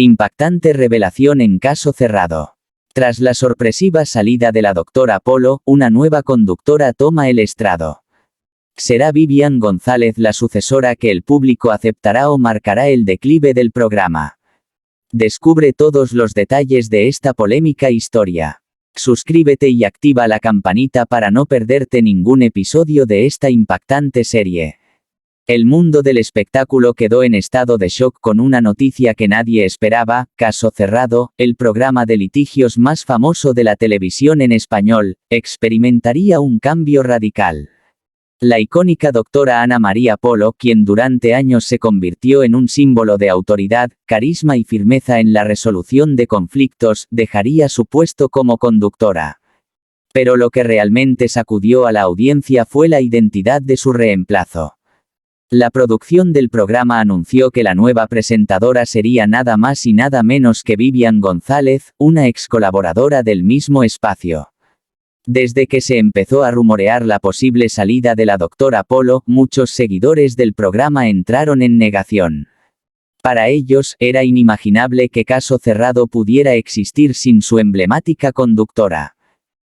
Impactante revelación en Caso Cerrado. Tras la sorpresiva salida de la doctora Polo, una nueva conductora toma el estrado. ¿Será Vivian González la sucesora que el público aceptará o marcará el declive del programa? Descubre todos los detalles de esta polémica historia. Suscríbete y activa la campanita para no perderte ningún episodio de esta impactante serie. El mundo del espectáculo quedó en estado de shock con una noticia que nadie esperaba. Caso Cerrado, el programa de litigios más famoso de la televisión en español, experimentaría un cambio radical. La icónica doctora Ana María Polo, quien durante años se convirtió en un símbolo de autoridad, carisma y firmeza en la resolución de conflictos, dejaría su puesto como conductora. Pero lo que realmente sacudió a la audiencia fue la identidad de su reemplazo. La producción del programa anunció que la nueva presentadora sería nada más y nada menos que Vivian González, una ex colaboradora del mismo espacio. Desde que se empezó a rumorear la posible salida de la doctora Polo, muchos seguidores del programa entraron en negación. Para ellos, era inimaginable que Caso Cerrado pudiera existir sin su emblemática conductora.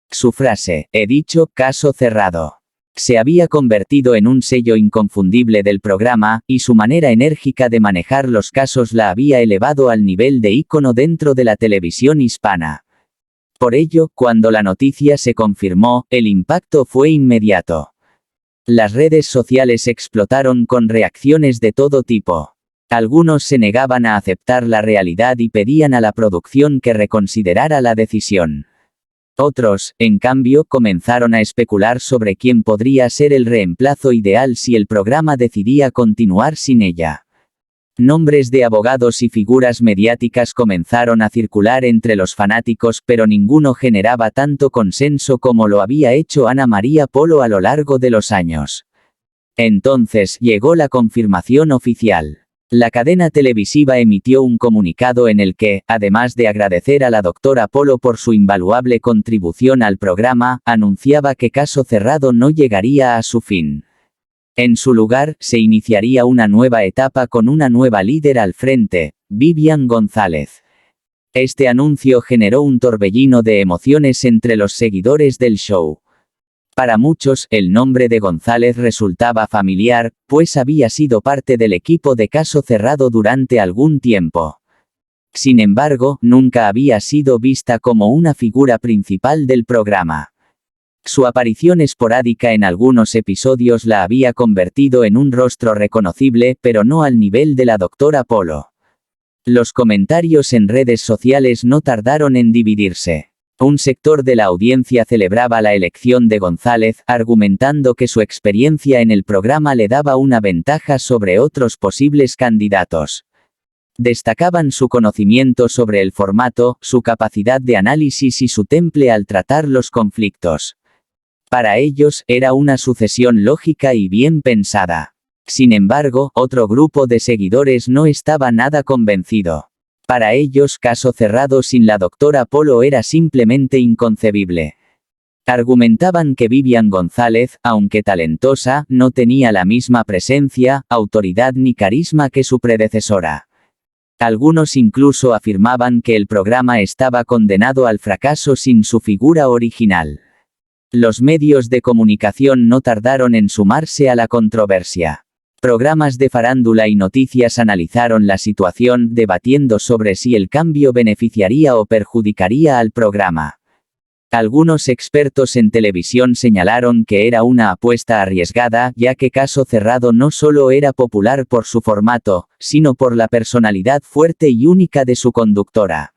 Su frase, "he dicho, caso cerrado", se había convertido en un sello inconfundible del programa, y su manera enérgica de manejar los casos la había elevado al nivel de ícono dentro de la televisión hispana. Por ello, cuando la noticia se confirmó, el impacto fue inmediato. Las redes sociales explotaron con reacciones de todo tipo. Algunos se negaban a aceptar la realidad y pedían a la producción que reconsiderara la decisión. Otros, en cambio, comenzaron a especular sobre quién podría ser el reemplazo ideal si el programa decidía continuar sin ella. Nombres de abogados y figuras mediáticas comenzaron a circular entre los fanáticos, pero ninguno generaba tanto consenso como lo había hecho Ana María Polo a lo largo de los años. Entonces llegó la confirmación oficial. La cadena televisiva emitió un comunicado en el que, además de agradecer a la doctora Polo por su invaluable contribución al programa, anunciaba que Caso Cerrado no llegaría a su fin. En su lugar, se iniciaría una nueva etapa con una nueva líder al frente, Vivian González. Este anuncio generó un torbellino de emociones entre los seguidores del show. Para muchos, el nombre de González resultaba familiar, pues había sido parte del equipo de Caso Cerrado durante algún tiempo. Sin embargo, nunca había sido vista como una figura principal del programa. Su aparición esporádica en algunos episodios la había convertido en un rostro reconocible, pero no al nivel de la doctora Polo. Los comentarios en redes sociales no tardaron en dividirse. Un sector de la audiencia celebraba la elección de González, argumentando que su experiencia en el programa le daba una ventaja sobre otros posibles candidatos. Destacaban su conocimiento sobre el formato, su capacidad de análisis y su temple al tratar los conflictos. Para ellos, era una sucesión lógica y bien pensada. Sin embargo, otro grupo de seguidores no estaba nada convencido. Para ellos, Caso Cerrado sin la doctora Polo era simplemente inconcebible. Argumentaban que Vivian González, aunque talentosa, no tenía la misma presencia, autoridad ni carisma que su predecesora. Algunos incluso afirmaban que el programa estaba condenado al fracaso sin su figura original. Los medios de comunicación no tardaron en sumarse a la controversia. Programas de farándula y noticias analizaron la situación, debatiendo sobre si el cambio beneficiaría o perjudicaría al programa. Algunos expertos en televisión señalaron que era una apuesta arriesgada, ya que Caso Cerrado no solo era popular por su formato, sino por la personalidad fuerte y única de su conductora.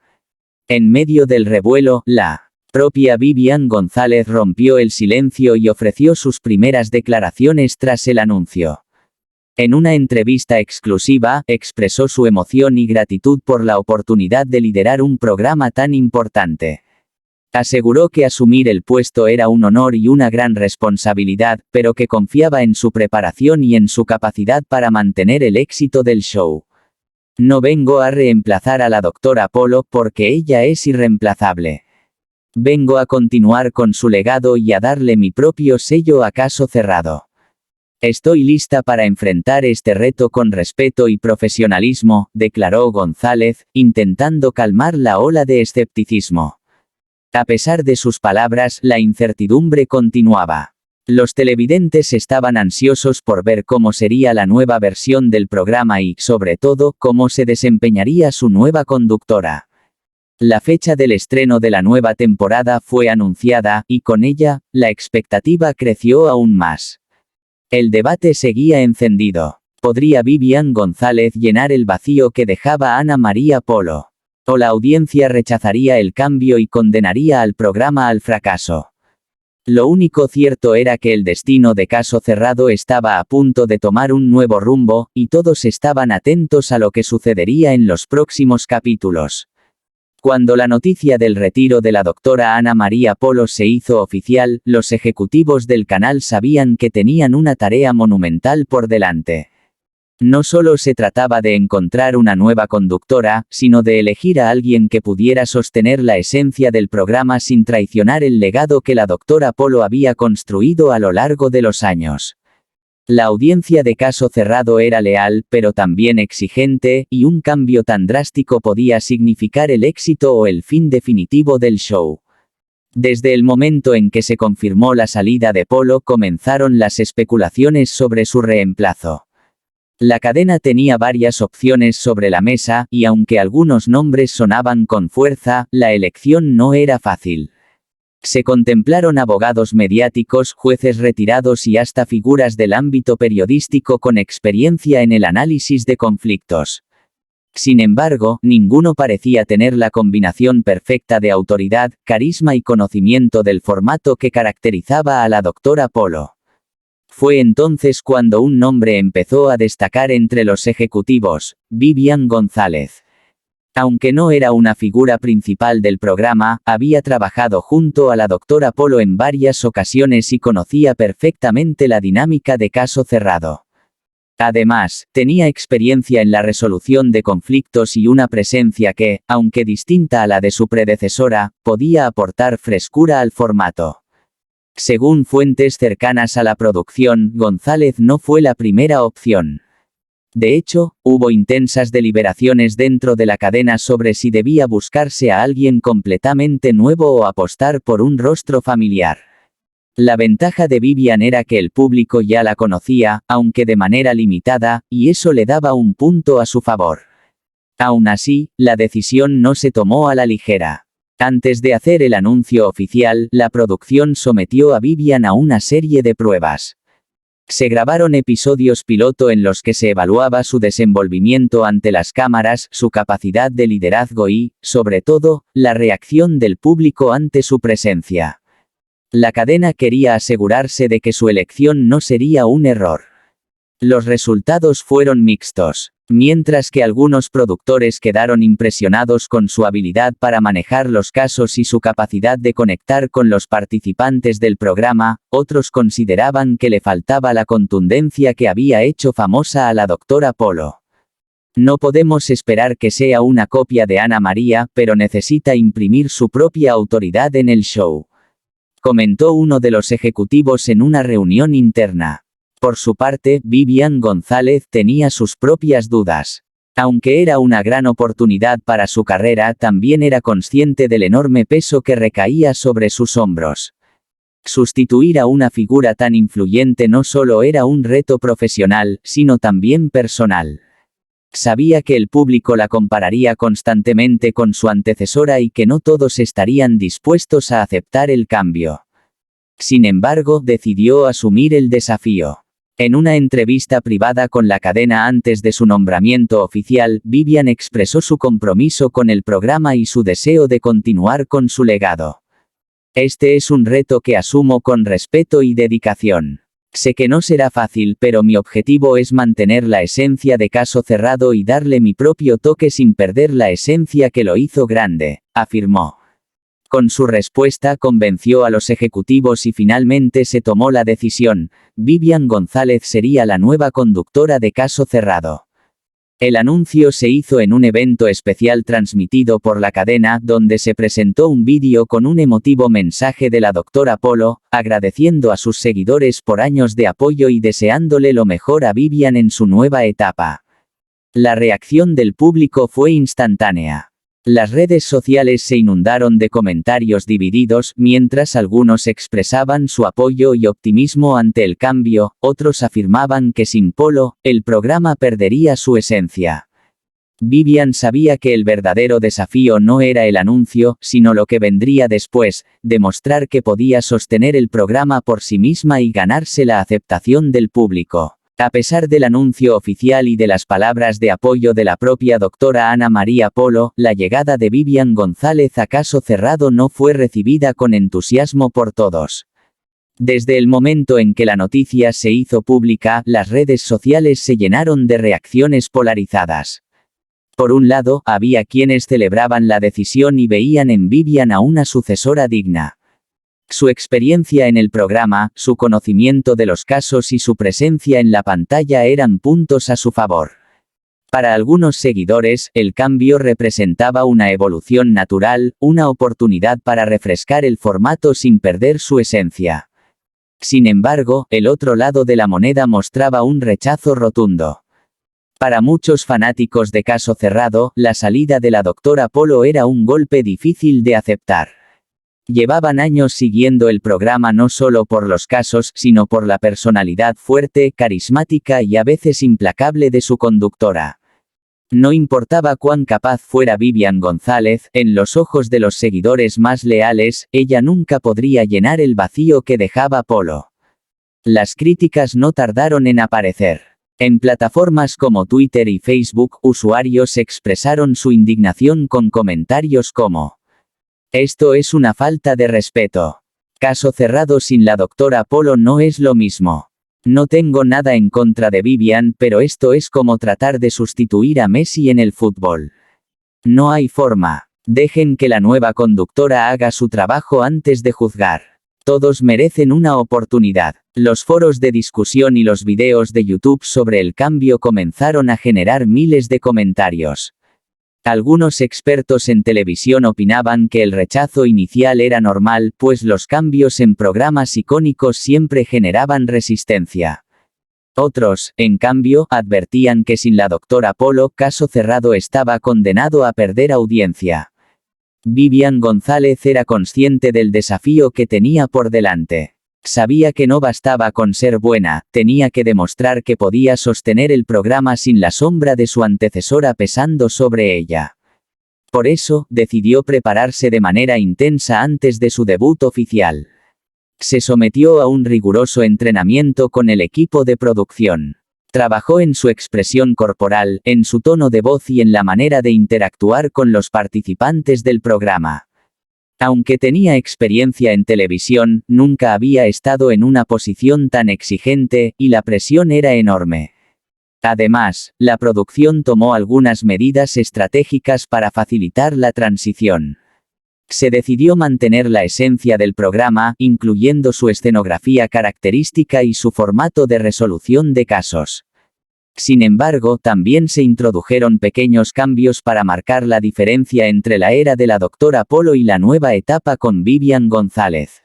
En medio del revuelo, la propia Vivian González rompió el silencio y ofreció sus primeras declaraciones tras el anuncio. En una entrevista exclusiva, expresó su emoción y gratitud por la oportunidad de liderar un programa tan importante. Aseguró que asumir el puesto era un honor y una gran responsabilidad, pero que confiaba en su preparación y en su capacidad para mantener el éxito del show. No vengo a reemplazar a la doctora Polo, porque ella es irreemplazable. Vengo a continuar con su legado y a darle mi propio sello a Caso Cerrado. Estoy lista para enfrentar este reto con respeto y profesionalismo, declaró González, intentando calmar la ola de escepticismo. A pesar de sus palabras, la incertidumbre continuaba. Los televidentes estaban ansiosos por ver cómo sería la nueva versión del programa y, sobre todo, cómo se desempeñaría su nueva conductora. La fecha del estreno de la nueva temporada fue anunciada, y con ella, la expectativa creció aún más. El debate seguía encendido. ¿Podría Vivian González llenar el vacío que dejaba Ana María Polo? ¿O la audiencia rechazaría el cambio y condenaría al programa al fracaso? Lo único cierto era que el destino de Caso Cerrado estaba a punto de tomar un nuevo rumbo, y todos estaban atentos a lo que sucedería en los próximos capítulos. Cuando la noticia del retiro de la doctora Ana María Polo se hizo oficial, los ejecutivos del canal sabían que tenían una tarea monumental por delante. No solo se trataba de encontrar una nueva conductora, sino de elegir a alguien que pudiera sostener la esencia del programa sin traicionar el legado que la doctora Polo había construido a lo largo de los años. La audiencia de Caso Cerrado era leal, pero también exigente, y un cambio tan drástico podía significar el éxito o el fin definitivo del show. Desde el momento en que se confirmó la salida de Polo comenzaron las especulaciones sobre su reemplazo. La cadena tenía varias opciones sobre la mesa, y aunque algunos nombres sonaban con fuerza, la elección no era fácil. Se contemplaron abogados mediáticos, jueces retirados y hasta figuras del ámbito periodístico con experiencia en el análisis de conflictos. Sin embargo, ninguno parecía tener la combinación perfecta de autoridad, carisma y conocimiento del formato que caracterizaba a la doctora Polo. Fue entonces cuando un nombre empezó a destacar entre los ejecutivos: Vivian González. Aunque no era una figura principal del programa, había trabajado junto a la doctora Polo en varias ocasiones y conocía perfectamente la dinámica de Caso Cerrado. Además, tenía experiencia en la resolución de conflictos y una presencia que, aunque distinta a la de su predecesora, podía aportar frescura al formato. Según fuentes cercanas a la producción, González no fue la primera opción. De hecho, hubo intensas deliberaciones dentro de la cadena sobre si debía buscarse a alguien completamente nuevo o apostar por un rostro familiar. La ventaja de Vivian era que el público ya la conocía, aunque de manera limitada, y eso le daba un punto a su favor. Aún así, la decisión no se tomó a la ligera. Antes de hacer el anuncio oficial, la producción sometió a Vivian a una serie de pruebas. Se grabaron episodios piloto en los que se evaluaba su desenvolvimiento ante las cámaras, su capacidad de liderazgo y, sobre todo, la reacción del público ante su presencia. La cadena quería asegurarse de que su elección no sería un error. Los resultados fueron mixtos. Mientras que algunos productores quedaron impresionados con su habilidad para manejar los casos y su capacidad de conectar con los participantes del programa, otros consideraban que le faltaba la contundencia que había hecho famosa a la doctora Polo. No podemos esperar que sea una copia de Ana María, pero necesita imprimir su propia autoridad en el show, comentó uno de los ejecutivos en una reunión interna. Por su parte, Vivian González tenía sus propias dudas. Aunque era una gran oportunidad para su carrera, también era consciente del enorme peso que recaía sobre sus hombros. Sustituir a una figura tan influyente no solo era un reto profesional, sino también personal. Sabía que el público la compararía constantemente con su antecesora y que no todos estarían dispuestos a aceptar el cambio. Sin embargo, decidió asumir el desafío. En una entrevista privada con la cadena antes de su nombramiento oficial, Vivian expresó su compromiso con el programa y su deseo de continuar con su legado. Este es un reto que asumo con respeto y dedicación. Sé que no será fácil, pero mi objetivo es mantener la esencia de Caso Cerrado y darle mi propio toque sin perder la esencia que lo hizo grande, afirmó. Con su respuesta convenció a los ejecutivos y finalmente se tomó la decisión: Vivian González sería la nueva conductora de Caso Cerrado. El anuncio se hizo en un evento especial transmitido por la cadena, donde se presentó un vídeo con un emotivo mensaje de la doctora Polo, agradeciendo a sus seguidores por años de apoyo y deseándole lo mejor a Vivian en su nueva etapa. La reacción del público fue instantánea. Las redes sociales se inundaron de comentarios divididos, mientras algunos expresaban su apoyo y optimismo ante el cambio, otros afirmaban que sin Polo, el programa perdería su esencia. Vivian sabía que el verdadero desafío no era el anuncio, sino lo que vendría después, demostrar que podía sostener el programa por sí misma y ganarse la aceptación del público. A pesar del anuncio oficial y de las palabras de apoyo de la propia doctora Ana María Polo, la llegada de Vivian González a Caso Cerrado no fue recibida con entusiasmo por todos. Desde el momento en que la noticia se hizo pública, las redes sociales se llenaron de reacciones polarizadas. Por un lado, había quienes celebraban la decisión y veían en Vivian a una sucesora digna. Su experiencia en el programa, su conocimiento de los casos y su presencia en la pantalla eran puntos a su favor. Para algunos seguidores, el cambio representaba una evolución natural, una oportunidad para refrescar el formato sin perder su esencia. Sin embargo, el otro lado de la moneda mostraba un rechazo rotundo. Para muchos fanáticos de Caso Cerrado, la salida de la doctora Polo era un golpe difícil de aceptar. Llevaban años siguiendo el programa no solo por los casos, sino por la personalidad fuerte, carismática y a veces implacable de su conductora. No importaba cuán capaz fuera Vivian González, en los ojos de los seguidores más leales, ella nunca podría llenar el vacío que dejaba Polo. Las críticas no tardaron en aparecer. En plataformas como Twitter y Facebook, usuarios expresaron su indignación con comentarios como: "Esto es una falta de respeto. Caso Cerrado sin la doctora Polo no es lo mismo. No tengo nada en contra de Vivian, pero esto es como tratar de sustituir a Messi en el fútbol. No hay forma. Dejen que la nueva conductora haga su trabajo antes de juzgar. Todos merecen una oportunidad". Los foros de discusión y los videos de YouTube sobre el cambio comenzaron a generar miles de comentarios. Algunos expertos en televisión opinaban que el rechazo inicial era normal, pues los cambios en programas icónicos siempre generaban resistencia. Otros, en cambio, advertían que sin la doctora Polo, Caso Cerrado estaba condenado a perder audiencia. Vivian González era consciente del desafío que tenía por delante. Sabía que no bastaba con ser buena, tenía que demostrar que podía sostener el programa sin la sombra de su antecesora pesando sobre ella. Por eso, decidió prepararse de manera intensa antes de su debut oficial. Se sometió a un riguroso entrenamiento con el equipo de producción. Trabajó en su expresión corporal, en su tono de voz y en la manera de interactuar con los participantes del programa. Aunque tenía experiencia en televisión, nunca había estado en una posición tan exigente, y la presión era enorme. Además, la producción tomó algunas medidas estratégicas para facilitar la transición. Se decidió mantener la esencia del programa, incluyendo su escenografía característica y su formato de resolución de casos. Sin embargo, también se introdujeron pequeños cambios para marcar la diferencia entre la era de la doctora Polo y la nueva etapa con Vivian González.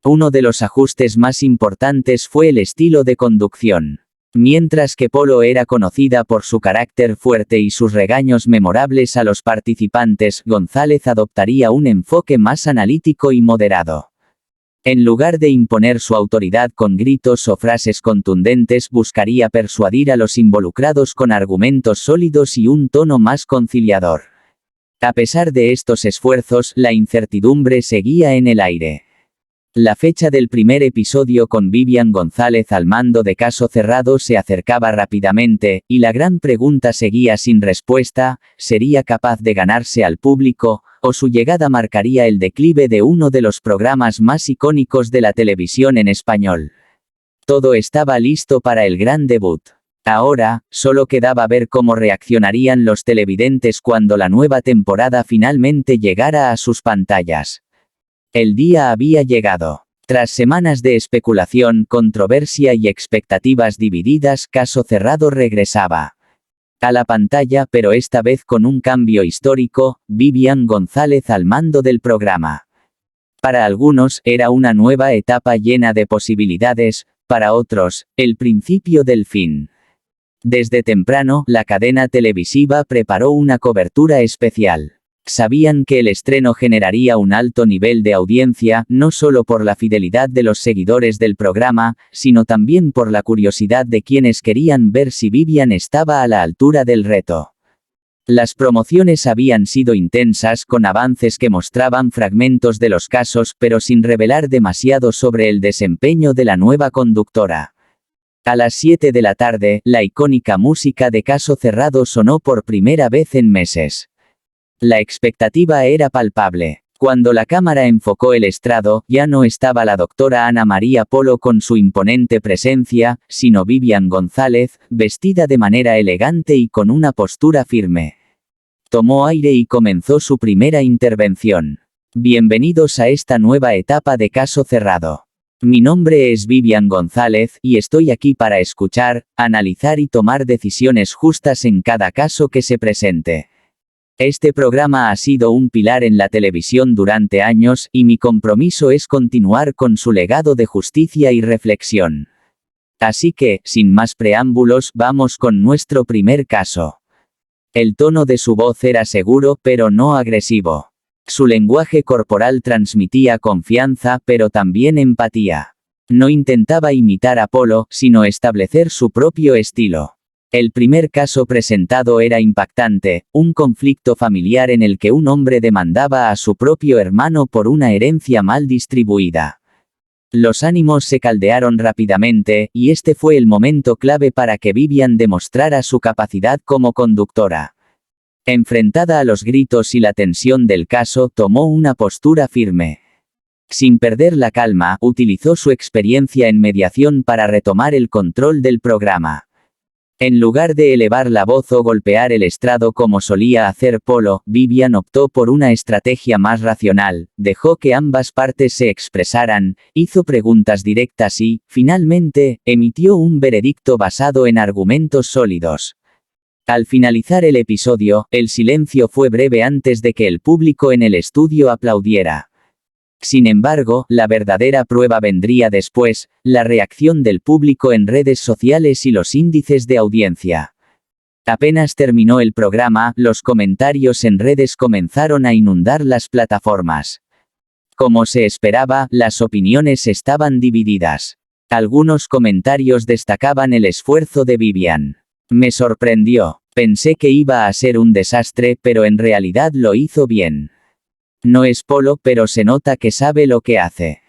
Uno de los ajustes más importantes fue el estilo de conducción. Mientras que Polo era conocida por su carácter fuerte y sus regaños memorables a los participantes, González adoptaría un enfoque más analítico y moderado. En lugar de imponer su autoridad con gritos o frases contundentes, buscaría persuadir a los involucrados con argumentos sólidos y un tono más conciliador. A pesar de estos esfuerzos, la incertidumbre seguía en el aire. La fecha del primer episodio con Vivian González al mando de Caso Cerrado se acercaba rápidamente, y la gran pregunta seguía sin respuesta: ¿sería capaz de ganarse al público, o su llegada marcaría el declive de uno de los programas más icónicos de la televisión en español? Todo estaba listo para el gran debut. Ahora, solo quedaba ver cómo reaccionarían los televidentes cuando la nueva temporada finalmente llegara a sus pantallas. El día había llegado. Tras semanas de especulación, controversia y expectativas divididas, Caso Cerrado regresaba. A la pantalla, pero esta vez con un cambio histórico, Vivian González al mando del programa. Para algunos, era una nueva etapa llena de posibilidades, para otros, el principio del fin. Desde temprano, la cadena televisiva preparó una cobertura especial. Sabían que el estreno generaría un alto nivel de audiencia, no solo por la fidelidad de los seguidores del programa, sino también por la curiosidad de quienes querían ver si Vivian estaba a la altura del reto. Las promociones habían sido intensas, con avances que mostraban fragmentos de los casos pero sin revelar demasiado sobre el desempeño de la nueva conductora. A las 7 de la tarde, la icónica música de Caso Cerrado sonó por primera vez en meses. La expectativa era palpable. Cuando la cámara enfocó el estrado, ya no estaba la doctora Ana María Polo con su imponente presencia, sino Vivian González, vestida de manera elegante y con una postura firme. Tomó aire y comenzó su primera intervención. Bienvenidos a esta nueva etapa de Caso Cerrado. Mi nombre es Vivian González, y estoy aquí para escuchar, analizar y tomar decisiones justas en cada caso que se presente. Este programa ha sido un pilar en la televisión durante años, y mi compromiso es continuar con su legado de justicia y reflexión. Así que, sin más preámbulos, vamos con nuestro primer caso. El tono de su voz era seguro pero no agresivo. Su lenguaje corporal transmitía confianza pero también empatía. No intentaba imitar a Polo, sino establecer su propio estilo. El primer caso presentado era impactante, un conflicto familiar en el que un hombre demandaba a su propio hermano por una herencia mal distribuida. Los ánimos se caldearon rápidamente, y este fue el momento clave para que Vivian demostrara su capacidad como conductora. Enfrentada a los gritos y la tensión del caso, tomó una postura firme. Sin perder la calma, utilizó su experiencia en mediación para retomar el control del programa. En lugar de elevar la voz o golpear el estrado como solía hacer Polo, Vivian optó por una estrategia más racional, dejó que ambas partes se expresaran, hizo preguntas directas y, finalmente, emitió un veredicto basado en argumentos sólidos. Al finalizar el episodio, el silencio fue breve antes de que el público en el estudio aplaudiera. Sin embargo, la verdadera prueba vendría después, la reacción del público en redes sociales y los índices de audiencia. Apenas terminó el programa, los comentarios en redes comenzaron a inundar las plataformas. Como se esperaba, las opiniones estaban divididas. Algunos comentarios destacaban el esfuerzo de Vivian. Me sorprendió. Pensé que iba a ser un desastre, pero en realidad lo hizo bien. No es Polo, pero se nota que sabe lo que hace.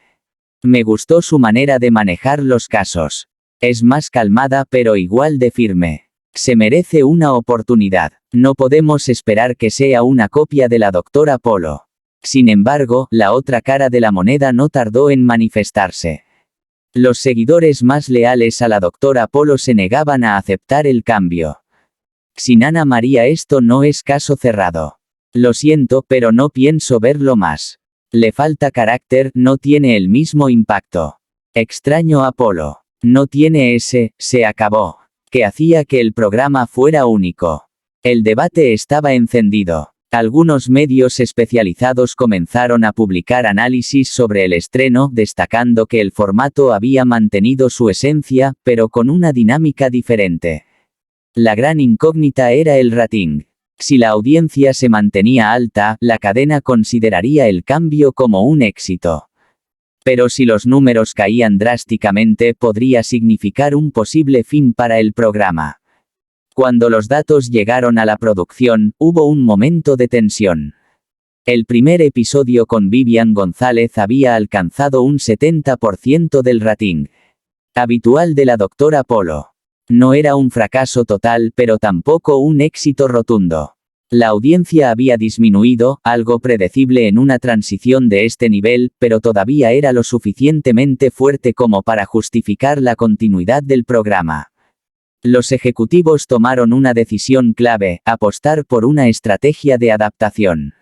Me gustó su manera de manejar los casos. Es más calmada pero igual de firme. Se merece una oportunidad. No podemos esperar que sea una copia de la doctora Polo. Sin embargo, la otra cara de la moneda no tardó en manifestarse. Los seguidores más leales a la doctora Polo se negaban a aceptar el cambio. Sin Ana María esto no es Caso Cerrado. Lo siento, pero no pienso verlo más. Le falta carácter, no tiene el mismo impacto. Extraño a Polo. No tiene ese, se acabó, que hacía que el programa fuera único. El debate estaba encendido. Algunos medios especializados comenzaron a publicar análisis sobre el estreno, destacando que el formato había mantenido su esencia, pero con una dinámica diferente. La gran incógnita era el rating. Si la audiencia se mantenía alta, la cadena consideraría el cambio como un éxito. Pero si los números caían drásticamente, podría significar un posible fin para el programa. Cuando los datos llegaron a la producción, hubo un momento de tensión. El primer episodio con Vivian González había alcanzado un 70% del rating habitual de la doctora Polo. No era un fracaso total, pero tampoco un éxito rotundo. La audiencia había disminuido, algo predecible en una transición de este nivel, pero todavía era lo suficientemente fuerte como para justificar la continuidad del programa. Los ejecutivos tomaron una decisión clave, apostar por una estrategia de adaptación.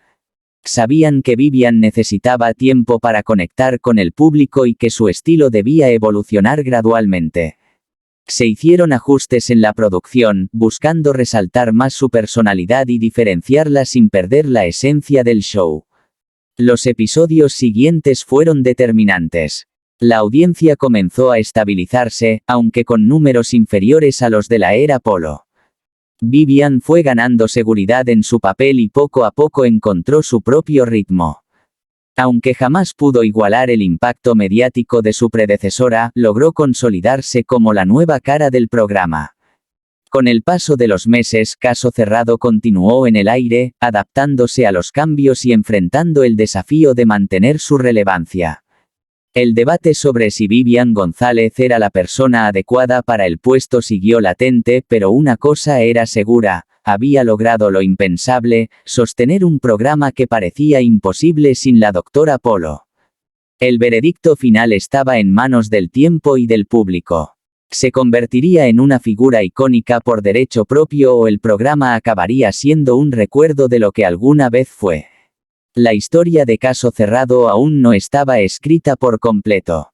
Sabían que Vivian necesitaba tiempo para conectar con el público y que su estilo debía evolucionar gradualmente. Se hicieron ajustes en la producción, buscando resaltar más su personalidad y diferenciarla sin perder la esencia del show. Los episodios siguientes fueron determinantes. La audiencia comenzó a estabilizarse, aunque con números inferiores a los de la era Polo. Vivian fue ganando seguridad en su papel y poco a poco encontró su propio ritmo. Aunque jamás pudo igualar el impacto mediático de su predecesora, logró consolidarse como la nueva cara del programa. Con el paso de los meses, Caso Cerrado continuó en el aire, adaptándose a los cambios y enfrentando el desafío de mantener su relevancia. El debate sobre si Vivian González era la persona adecuada para el puesto siguió latente, pero una cosa era segura: había logrado lo impensable, sostener un programa que parecía imposible sin la doctora Polo. El veredicto final estaba en manos del tiempo y del público. ¿Se convertiría en una figura icónica por derecho propio o el programa acabaría siendo un recuerdo de lo que alguna vez fue? La historia de Caso Cerrado aún no estaba escrita por completo.